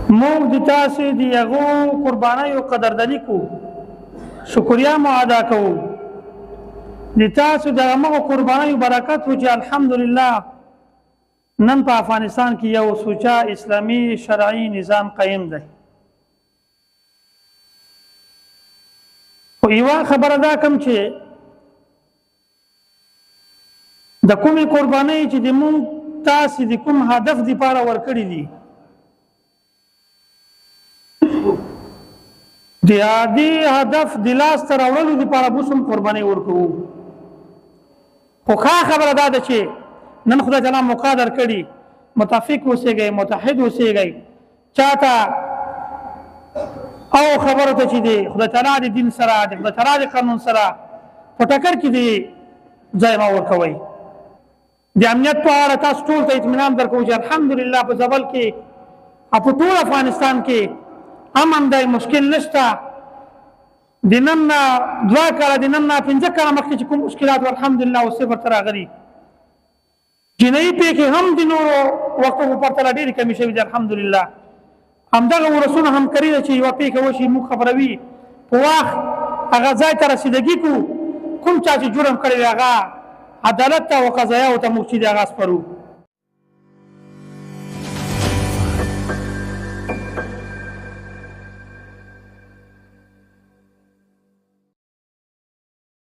موږ د تاسې د هغو قربانیو قدرداني کوو، شکریا مو ادا کوو. د تاسو د هغو قربانیو برکت و چې الحمدلله نن په افغانستان کې یو سوچه اسلامي شرعي نظام قایم دی. خو یوه خبره دا کوم چې د کومې قربانۍ چې د مونږ تاسې د کوم هدف دپاره ورکړي دي، د دې هدف د لاسته راوړلو دپاره به اوس هم قربانۍ ورکوو. خو ښه خبره دا ده چې نن خدای تعالی موقع درکړي، متفق اوسېږئ، متحد اوسېږئ، چاته او خبرو ته چې دی خدای تعالی د دین سره د خدای تعالی د قانون سره په ټکر کې دی ځای مه ورکوئ. د امنیت په اړه تاسو ټول ته اطمینان درکوو چې الحمدلله په زابل کې او په ټول افغانستان کې امن دی، مشکل نشته. د نن نه 2 کاله د نن نه 5 کاله مخکې چې کوم مشکلات الحمدلله او صفر ته راغلي، جنایي پیښې هم د نورو وختو په پرتله ډېرې کمې شوي دي الحمدلله. همدغه ولسونه همکاري ده چې یوه پیښه وشي موږ خبروي په وخت هغه ځای ته رسیدګي کوو، کوم چا چې جرم کړی وي هغه عدالت ته او قضایاو ته موږ چې د هغه سپارو.